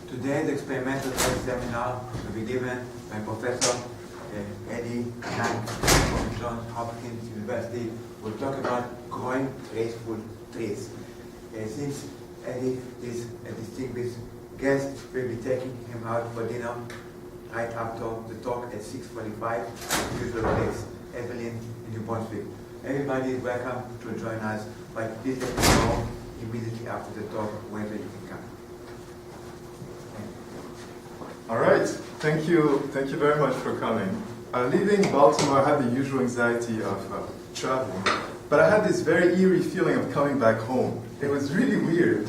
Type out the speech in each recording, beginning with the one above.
Today's experimental seminar will be given by Professor Gnang from Johns Hopkins University. We'll talk about growing graceful trees. Since Eddie is a distinguished guest, we'll be taking him out for dinner right after the talk at 6:45 at usual place, Evelyn in New Brunswick. Everybody is welcome to join us, but please let me know immediately after the talk whether you can come. All right, thank you very much for coming. Leaving Baltimore, I had the usual anxiety of traveling, but I had this very eerie feeling of coming back home. It was really weird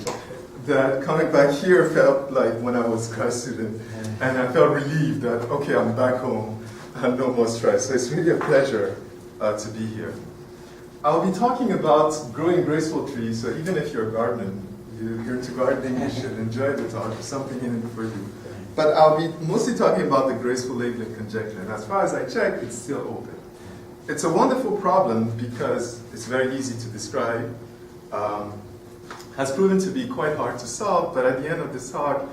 that coming back here felt like when I was a grad student, and I felt relieved that, okay, I'm back home, I have no more stress. So it's really a pleasure to be here. I'll be talking about growing graceful trees, so even if you're a gardener, you're into gardening, you should enjoy the talk, there's something in it for you. But I'll be mostly talking about the graceful labeling conjecture, and as far as I check, it's still open. It's a wonderful problem because it's very easy to describe, has proven to be quite hard to solve, but at the end of this talk,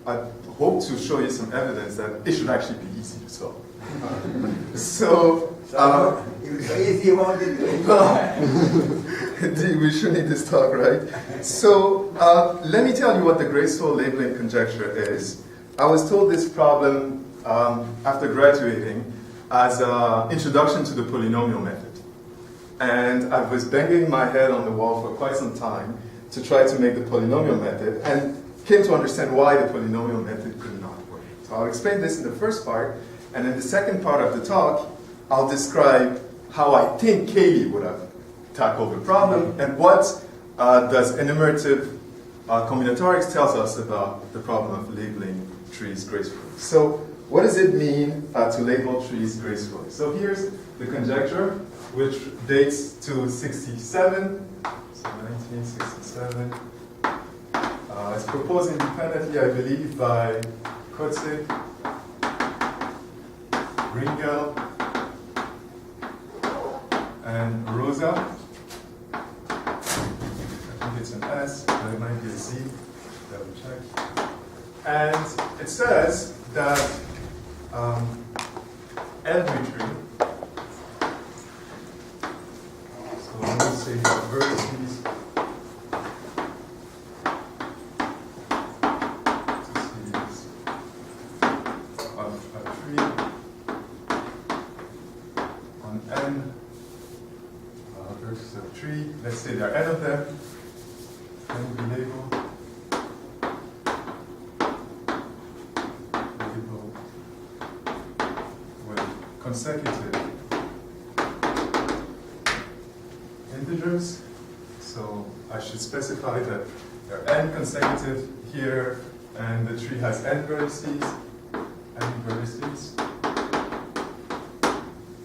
I hope to show you some evidence that it should actually be easy to solve. Indeed, we should need this talk, right? So let me tell you what the graceful labeling conjecture is. I was told this problem after graduating as an introduction to the polynomial method. And I was banging my head on the wall for quite some time to try to make the polynomial method, and came to understand why the polynomial method could not work. So I'll explain this in the first part, and in the second part of the talk, I'll describe how I think Kaylee would have tackled the problem, and what does enumerative combinatorics tells us about the problem of labeling trees gracefully. So what does it mean to label trees gracefully? So here's the conjecture, which dates to 67, so 1967. It's proposed independently, I believe, by Kotzig, Ringel, and Rosa. I think it's an S, but it might be a Z. Double check. And it says that every tree, so let me say vertices of a tree on n vertices of a tree, let's say there are n of them, n will be labeled. Consecutive integers, so I should specify that there are n consecutive here, and the tree has n vertices,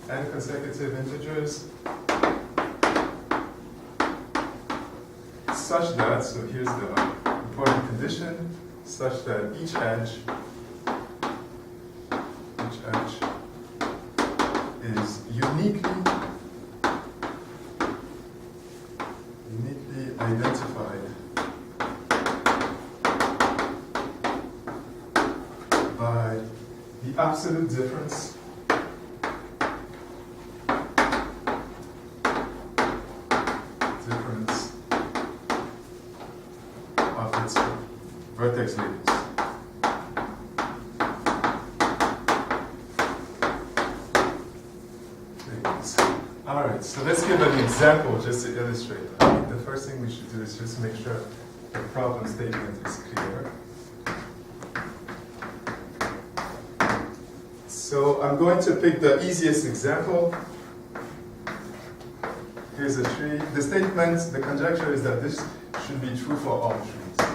n consecutive integers, such that, so here's the important condition, such that each edge is uniquely identified by the absolute difference of its vertex labels. Alright, so let's give an example just to illustrate. I think the first thing we should do is just make sure the problem statement is clear. So I'm going to pick the easiest example. Here's a tree. The statement, the conjecture is that this should be true for all trees.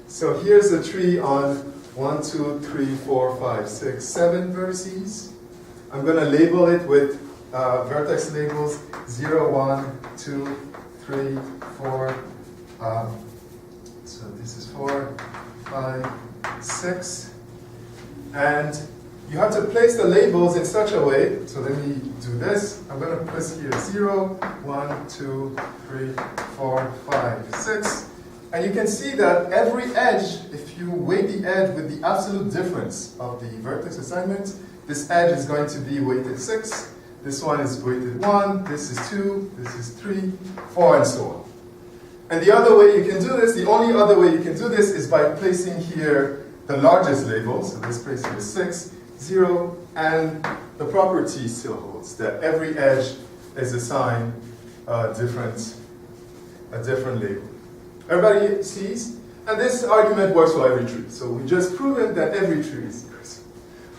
So here's a tree on 1, 2, 3, 4, 5, 6, 7 vertices. I'm going to label it with vertex labels 0, 1, 2, 3, 4. So this is 4, 5, 6. And you have to place the labels in such a way. So let me do this. I'm going to place here 0, 1, 2, 3, 4, 5, 6. And you can see that every edge, if you weight the edge with the absolute difference of the vertex assignment, this edge is going to be weighted 6, this one is weighted 1, this is 2, this is 3, 4, and so on. And the other way you can do this, the only other way you can do this is by placing here the largest label. So this place here is 6, 0, and the property still holds that every edge is assigned a different label. Everybody sees? And this argument works for every tree. So we just proven that every tree is graceful.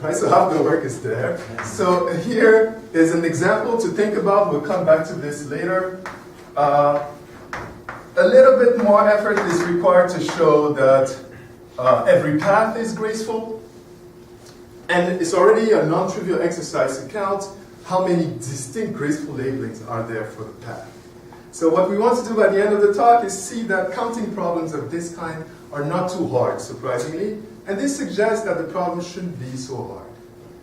Right? So half the work is there. So here is an example to think about. We'll come back to this later. A little bit more effort is required to show that every path is graceful. And it's already a non-trivial exercise to count how many distinct graceful labelings are there for the path. So what we want to do by the end of the talk is see that counting problems of this kind are not too hard, surprisingly. And this suggests that the problem shouldn't be so hard.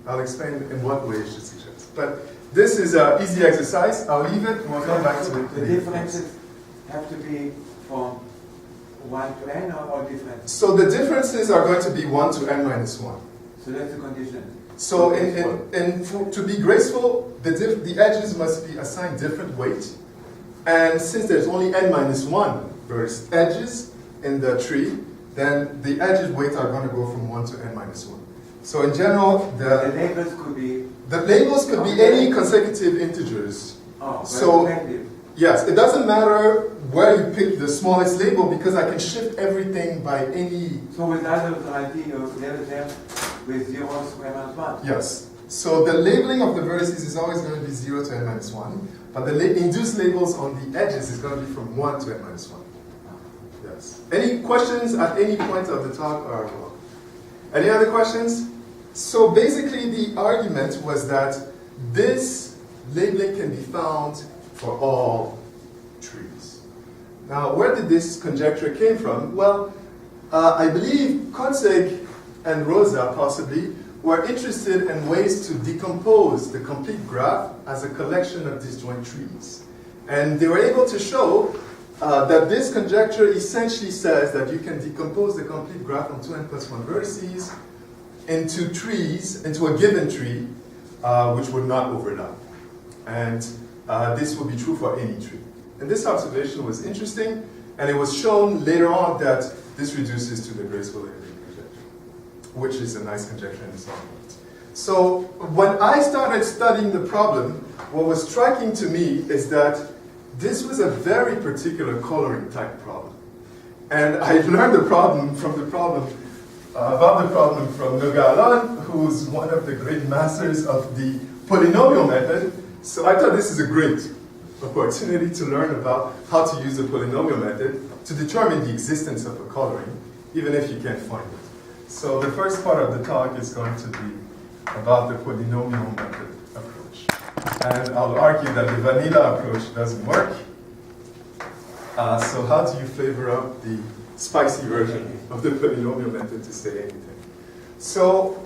I'll explain in what way it should suggest. But this is an easy exercise. I'll leave it and we'll come back to it. The differences have to be from 1 to n or different? So the differences are going to be 1 to n minus 1. So that's the condition. So to be graceful, the edges must be assigned different weight. And since there's only n minus 1 verse edges in the tree, then the edges weights are going to go from 1 to n minus 1. So in general, the labels could be... The labels could be any consecutive integers. Oh, so yes, it doesn't matter where you pick the smallest label because I can shift everything by any... So with other variety, you label them with 0 square minus 1? Yes. So the labeling of the vertices is always going to be 0 to n minus 1, but the induced labels on the edges is going to be from 1 to n minus 1. Yes. Any questions at any point of the talk are welcome. Any other questions? So basically the argument was that this labeling can be found for all trees. Now, where did this conjecture came from? Well, I believe Kontseg and Rosa possibly were interested in ways to decompose the complete graph as a collection of disjoint trees. And they were able to show that this conjecture essentially says that you can decompose the complete graph on 2n plus 1 vertices into trees, into a given tree, which would not overlap. And this would be true for any tree. And this observation was interesting, and it was shown later on that this reduces to the graceful labeling conjecture, which is a nice conjecture in its own right. So when I started studying the problem, what was striking to me is that this was a very particular coloring type problem. And I learned the problem from Nogalan, who's one of the great masters of the polynomial method. So I thought this is a great opportunity to learn about how to use the polynomial method to determine the existence of a coloring, even if you can't find it. So the first part of the talk is going to be about the polynomial method approach. And I'll argue that the vanilla approach doesn't work. So how do you flavor up the spicy version of the polynomial method to say anything? So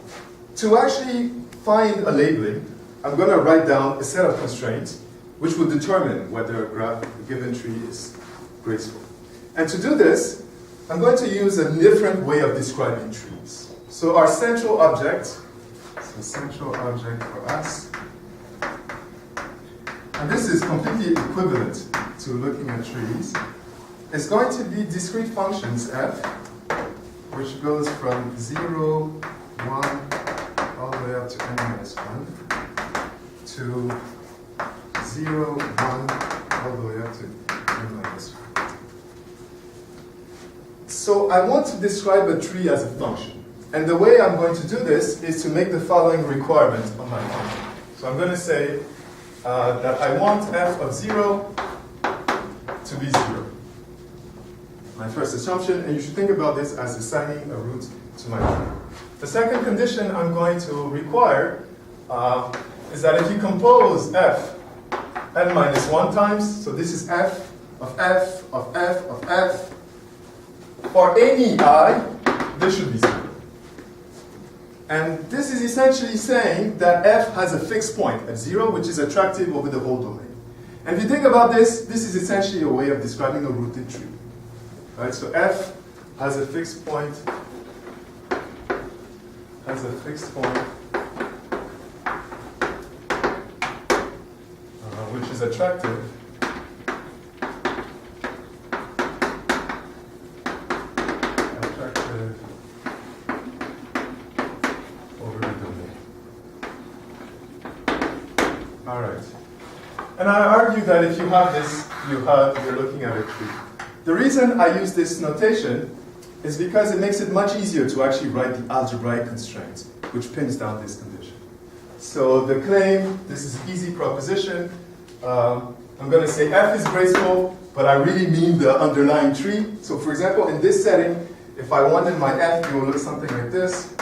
to actually find a labeling, I'm going to write down a set of constraints which will determine whether a given tree is graceful. And to do this, I'm going to use a different way of describing trees. So our central object, for us, and this is completely equivalent to looking at trees, is going to be discrete functions f, which goes from 0, 1, all the way up to n minus 1, to 0, 1, all the way up to n minus 1. So I want to describe a tree as a function. And the way I'm going to do this is to make the following requirement on my function. So I'm going to say that I want f of 0 to be 0. My first assumption, and you should think about this as assigning a root to my tree. The second condition I'm going to require is that if you compose f n minus 1 times, so this is f of f of f of f, for any I, this should be 0. And this is essentially saying that f has a fixed point at 0, which is attractive over the whole domain. And if you think about this, this is essentially a way of describing a rooted tree. Right? So f has a fixed point, which is attractive. Over the domain. All right. And I argue that if you have this, you're looking at a tree. The reason I use this notation is because it makes it much easier to actually write the algebraic constraints, which pins down this condition. So the claim, this is an easy proposition. I'm going to say f is graceful, but I really mean the underlying tree. So for example, in this setting, if I wanted my f, it will look something like this.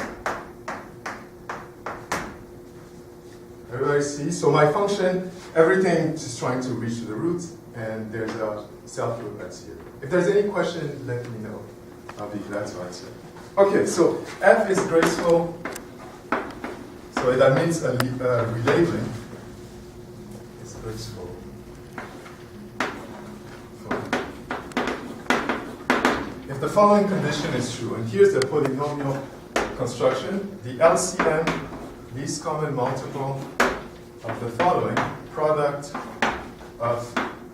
Everybody see? So my function, everything is trying to reach to the root, and there's a self-root that's here. If there's any question, let me know. I'll be glad to answer. Okay, so f is graceful. So that means a relabeling. It's graceful. If the following condition is true, and here's the polynomial construction, the LCM, least common multiple of the following, product of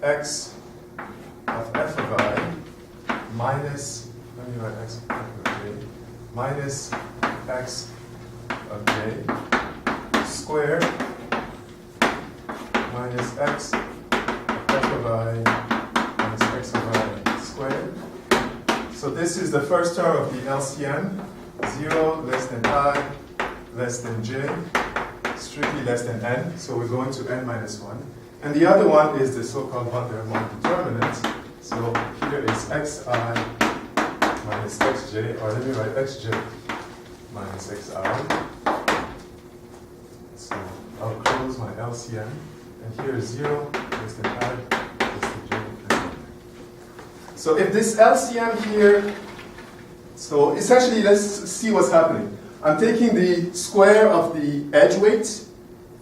x of f of I minus, let me write x of f of j, minus x of j squared minus x of f of I minus x of I squared. So this is the first term of the LCM, 0 less than I less than j, strictly less than n, so we're going to n minus 1. And the other one is the so-called van der Waals determinant. So here is xi minus xj, or let me write xj minus xi. So I'll close my LCM, and here is 0 less than I less than j. So if this LCM here, so essentially let's see what's happening. I'm taking the square of the edge weight.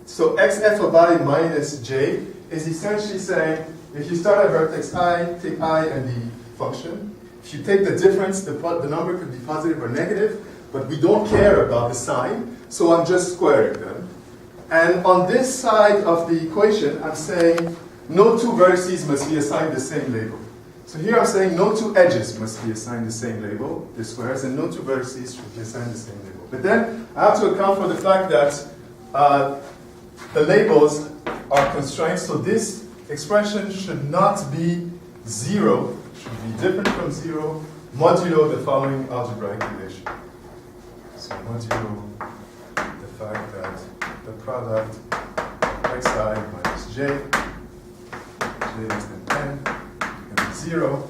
So xf of I minus j is essentially saying, if you start at vertex I, take I and the function. If you take the difference, the number could be positive or negative, but we don't care about the sign, so I'm just squaring them. And on this side of the equation, I'm saying no two vertices must be assigned the same label. So here I'm saying no two edges must be assigned the same label, the squares, and no two vertices should be assigned the same label. But then I have to account for the fact that the labels are constrained, so this expression should not be 0, should be different from 0, modulo the following algebraic relation. So modulo the fact that the product xi minus j less than n, can be 0,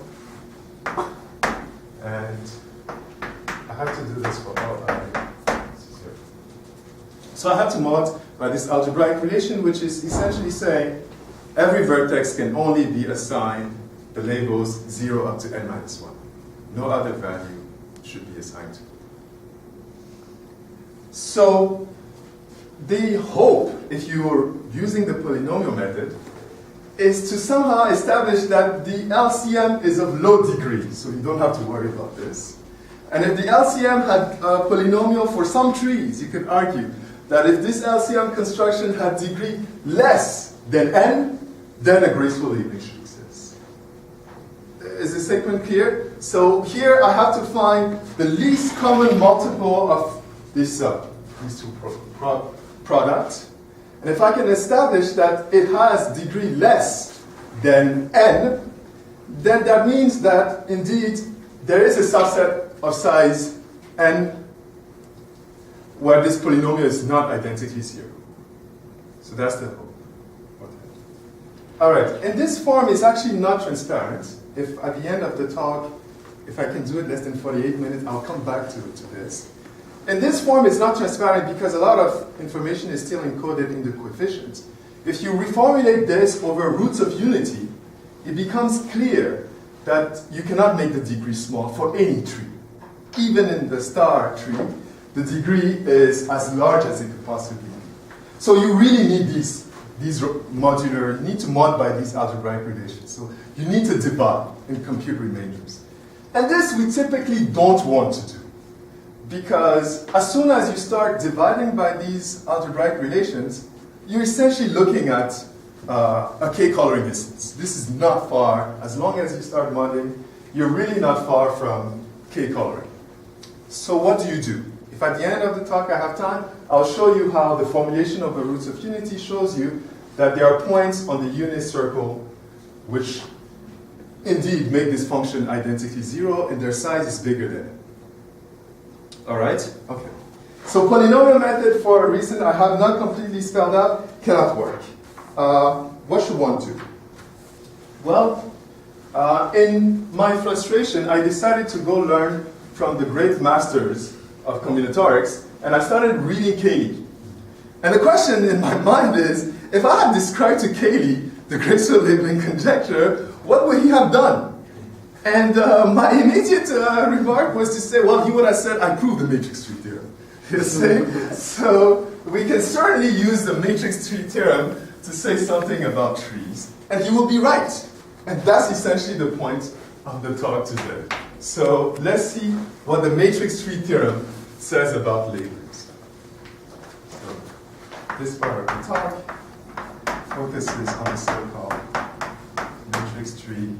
and I have to do this for all I. So I have to mod by this algebraic relation, which is essentially saying every vertex can only be assigned the labels 0 up to n minus 1. No other value should be assigned to it. So the hope, if you're using the polynomial method, is to somehow establish that the LCM is of low degree, so you don't have to worry about this. And if the LCM had a polynomial for some trees, you could argue that if this LCM construction had degree less than n, then a graceful Liebling should exist. Is the statement clear? So here I have to find the least common multiple of these two products. And if I can establish that it has degree less than n, then that means that indeed there is a subset of size n where this polynomial is not identically 0. So that's the hope. Okay. All right, and this form is actually not transparent. If at the end of the talk, if I can do it less than 48 minutes, I'll come back to this. And this form is not transparent because a lot of information is still encoded in the coefficients. If you reformulate this over roots of unity, it becomes clear that you cannot make the degree small for any tree. Even in the star tree, the degree is as large as it could possibly be. So you really need these modular, you need to mod by these algebraic relations. So you need to debug and compute remainders. And this we typically don't want to do, because as soon as you start dividing by these algebraic relations, you're essentially looking at a k-coloring distance. This is not far. As long as you start modding, you're really not far from k-coloring. So what do you do? If at the end of the talk I have time, I'll show you how the formulation of the roots of unity shows you that there are points on the unit circle which indeed make this function identically zero, and their size is bigger than it. All right? Okay. So polynomial method, for a reason I have not completely spelled out, cannot work. What should one do? Well, in my frustration, I decided to go learn from the great masters of combinatorics, and I started reading Cayley. And the question in my mind is, if I had described to Cayley the graceful labeling conjecture, what would he have done? And my immediate remark was to say, well, he would have said, I proved the matrix tree theorem. You see? So we can certainly use the matrix tree theorem to say something about trees, and he will be right. And that's essentially the point of the talk today. So let's see what the matrix tree theorem says about labelings. So this part of the talk focuses on the so-called matrix tree.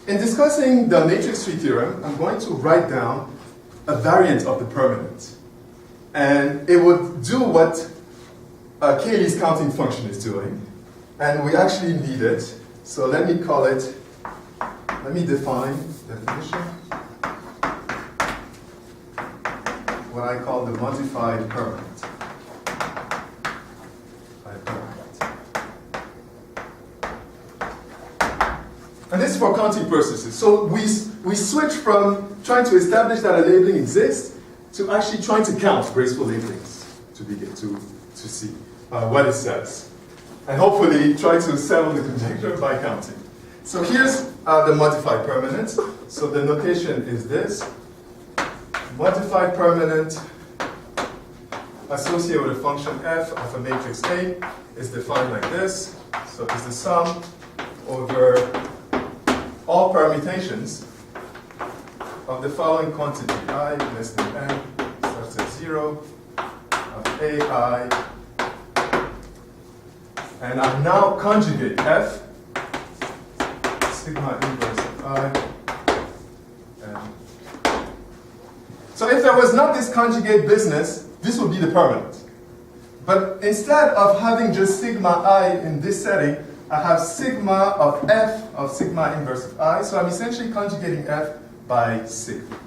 In discussing the matrix tree theorem, I'm going to write down a variant of the permanent. And it would do what Cayley's counting function is doing. And we actually need it. So let me call it, let me define definition. What I call the modified permanent. And this is for counting purposes. So we switch from trying to establish that a labeling exists to actually trying to count graceful labelings to begin to see what it says. And hopefully try to settle the conjecture by counting. So here's the modified permanent. So the notation is this. Modified permanent associated with a function f of a matrix A is defined like this. So it's the sum over all permutations of the following quantity I less than n starts at 0 of ai, and I now conjugate f sigma inverse of I. And so if there was not this conjugate business, this would be the permanent. But instead of having just sigma I in this setting, I have sigma of f of sigma inverse of I, so I'm essentially conjugating f by sigma.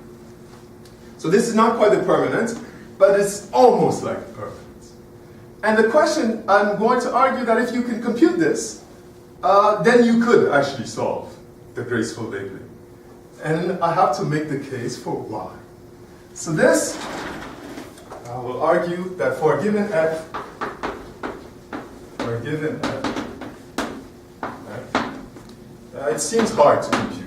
So this is not quite the permanent, but it's almost like the permanent. And the question, I'm going to argue that if you can compute this, then you could actually solve the graceful labeling. And I have to make the case for why. So this, I will argue that for a given f, it seems hard to compute.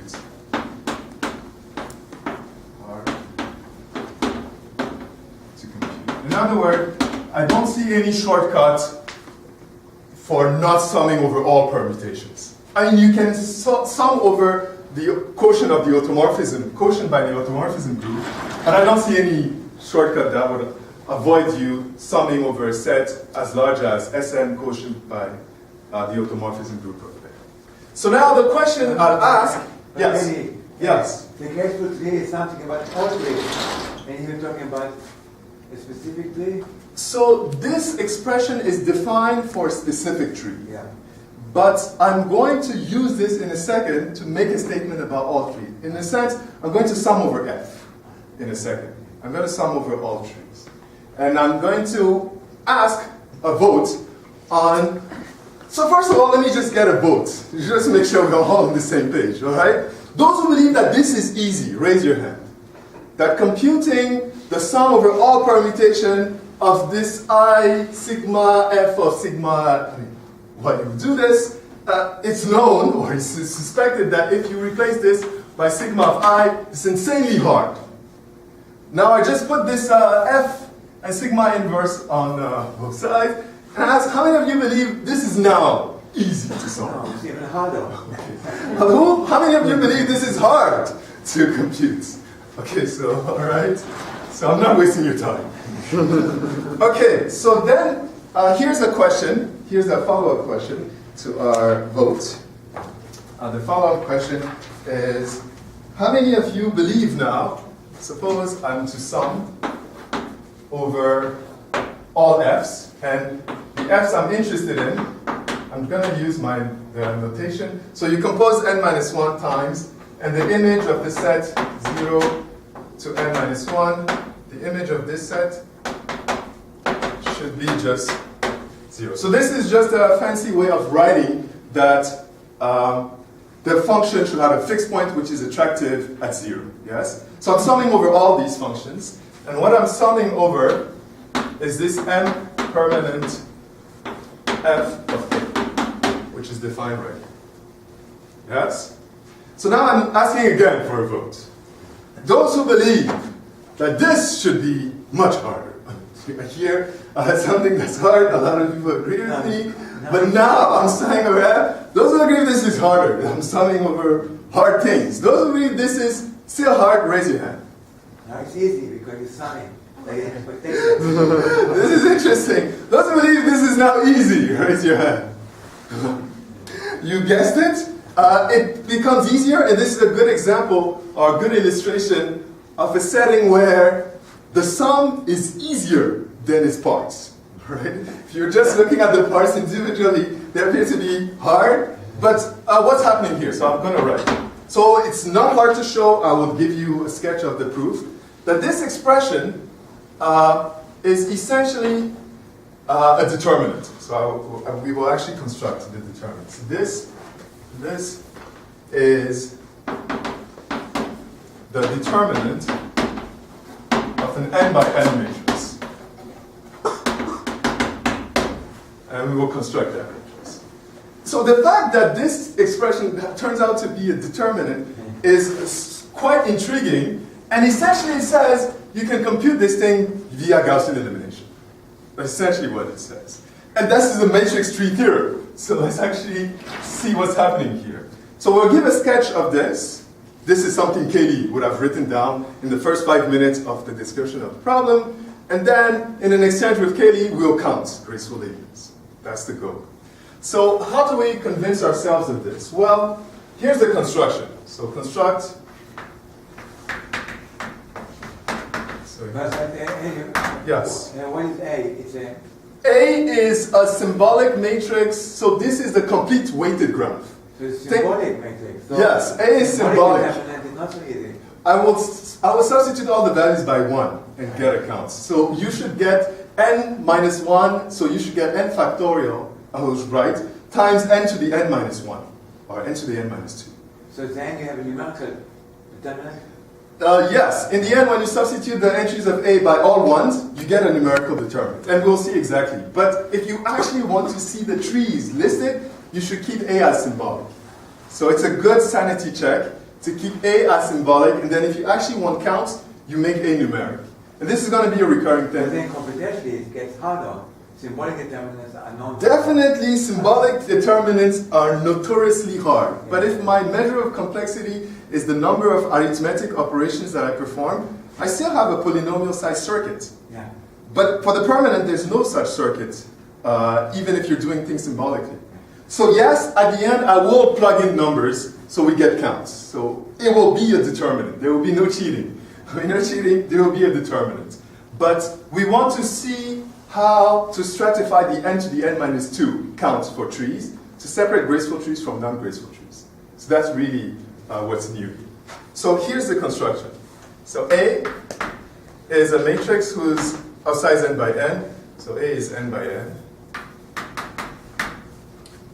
In other words, I don't see any shortcut for not summing over all permutations. I mean, you can sum over the quotient of the automorphism, quotient by the automorphism group, but I don't see any shortcut that would avoid you summing over a set as large as Sn quotient by the automorphism group over there. So now the question I'll ask, yes, yes. The graceful tree is something about all trees, and you're talking about a specific tree? So this expression is defined for a specific tree. Yeah. But I'm going to use this in a second to make a statement about all trees. In a sense, I'm going to sum over f in a second. I'm going to sum over all trees. And I'm going to ask a vote on... So first of all, let me just get a vote. Just to make sure we're all on the same page, all right? Those who believe that this is easy, raise your hand. That computing the sum over all permutation of this I sigma f of sigma... When you do this, it's known, or it's suspected, that if you replace this by sigma of I, it's insanely hard. Now I just put this f and sigma inverse on both sides, and I ask, how many of you believe this is now easy to solve. No, it's even harder. How many of you believe this is hard to compute? Okay, so, all right. So I'm not wasting your time. Okay, so then here's a question. Here's a follow-up question to our vote. The follow-up question is, how many of you believe now, suppose I'm to sum over all f's, and the f's I'm interested in, I'm going to use my notation. So you compose n minus 1 times, and the image of the set 0 to n minus 1, the image of this set should be just 0. So this is just a fancy way of writing that the function should have a fixed point which is attractive at 0. Yes? So I'm summing over all these functions, and what I'm summing over is this m permanent f of a, which is defined right here. Yes? So now I'm asking again for a vote. Those who believe that this should be much harder. Here, I had something that's hard, a lot of people agree with me, but now I'm summing over f. Those who agree this is harder, I'm summing over hard things. Those who believe this is still hard, raise your hand. Now it's easy because you're summing. This is interesting. Those who believe this is now easy, raise your hand. You guessed it. It becomes easier, and this is a good example or a good illustration of a setting where the sum is easier than its parts. Right? If you're just looking at the parts individually, they appear to be hard. But what's happening here? So I'm going to write. So it's not hard to show. I will give you a sketch of the proof that this expression is essentially a determinant. So we will actually construct the determinant. So this is the determinant of an n by n matrix. And we will construct that matrix. So the fact that this expression turns out to be a determinant is quite intriguing, and essentially it says you can compute this thing via Gaussian elimination. That's essentially what it says. And this is the matrix tree theorem. So let's actually see what's happening here. So we'll give a sketch of this. This is something Katie would have written down in the first 5 minutes of the description of the problem. And then, in an exchange with Katie, we'll count graceful aliens. That's the goal. So how do we convince ourselves of this? Well, here's the construction. So construct. Yes. What is A? It's a... A is a symbolic matrix, so this is the complete weighted graph. So it's symbolic matrix. So yes, A is symbolic. Is not so easy. I will substitute all the values by 1 and get a count. So you should get n minus 1, so you should get n factorial, I was right, times n to the n minus 1, or n to the n minus 2. So then you have a numerical determinant? Yes, in the end, when you substitute the entries of A by all ones, you get a numerical determinant, and we'll see exactly. But if you actually want to see the trees listed, you should keep A as symbolic. So it's a good sanity check to keep A as symbolic, and then if you actually want counts, you make A numeric. And this is going to be a recurring thing. But then computationally it gets harder. Symbolic determinants are not... Definitely, symbolic determinants are notoriously hard. Yeah. But if my measure of complexity is the number of arithmetic operations that I perform, I still have a polynomial-sized circuit. Yeah. But for the permanent, there's no such circuit, even if you're doing things symbolically. So yes, at the end, I will plug in numbers so we get counts. So it will be a determinant. There will be no cheating. No cheating, there will be a determinant. But we want to see how to stratify the n to the n minus 2 counts for trees to separate graceful trees from non-graceful trees. So that's really what's new here. So here's the construction. So A is a matrix whose of size n by n. So A is n by n.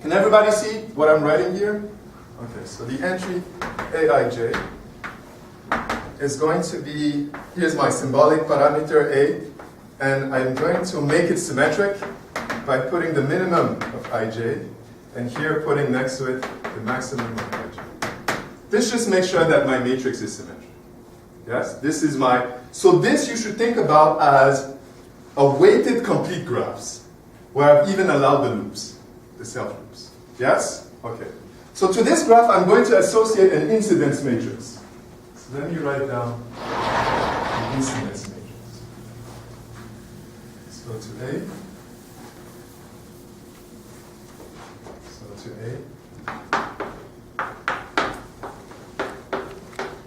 Can everybody see what I'm writing here? Okay, so the entry Aij is going to be, here's my symbolic parameter A, and I'm going to make it symmetric by putting the minimum of ij, and here putting next to it the maximum of ij. This just makes sure that my matrix is symmetric. Yes, this is my, so this you should think about as a weighted complete graphs, where I've even allowed the loops, the self loops. Yes? Okay. So to this graph, I'm going to associate an incidence matrix. So let me write down the incidence matrix. So to A.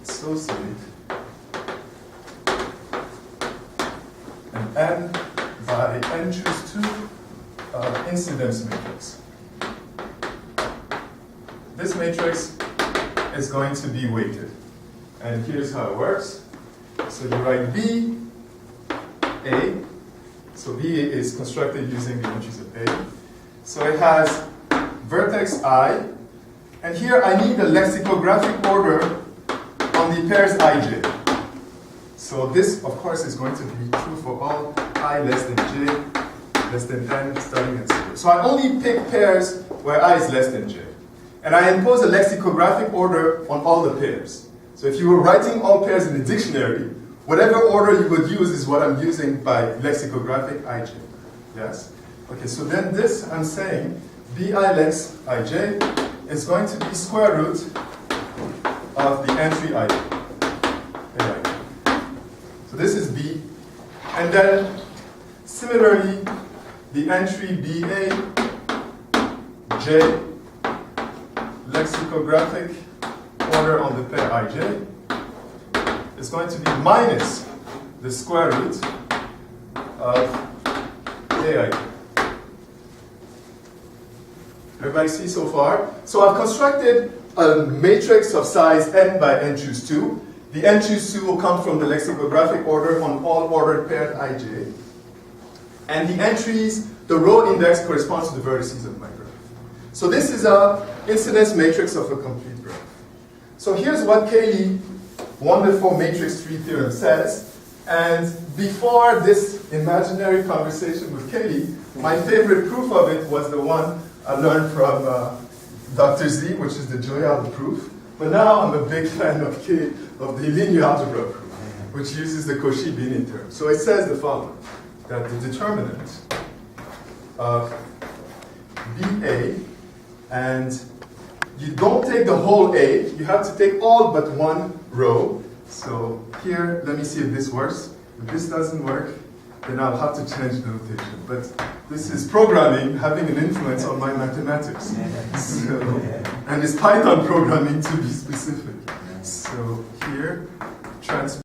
Associate an n by n choose 2 incidence matrix. This matrix is going to be weighted. And here's how it works. So you write B, A. So B is constructed using the entries of A. So it has vertex I, and here I need the lexicographic order on the pairs ij. So this, of course, is going to be true for all I less than j, less than n, starting at 0. So I only pick pairs where I is less than j. And I impose a lexicographic order on all the pairs. So if you were writing all pairs in the dictionary, whatever order you would use is what I'm using by lexicographic ij. Yes? Okay, so then this, I'm saying, bi lex ij is going to be square root of the entry ij. So this is B. And then, similarly, the entry ba, j, lexicographic order on the pair ij is going to be minus the square root of aij. Everybody see so far? So I've constructed a matrix of size n by n choose 2. The n choose 2 will come from the lexicographic order on all ordered paired ij. And the entries, the row index corresponds to the vertices of my graph. So this is an incidence matrix of a complete graph. So here's what Cayley, wonderful matrix tree theorem says. And before this imaginary conversation with Cayley, my favorite proof of it was the one I learned from Dr. Z, which is the Joyal proof. But now I'm a big fan of the linear algebra proof, which uses the Cauchy-Binet term. So it says the following, that the determinant of BA, and you don't take the whole A, you have to take all but one row. So here, let me see if this works. If this doesn't work, then I'll have to change the notation. But this is programming having an influence on my mathematics. So, and it's Python programming to be specific. So here,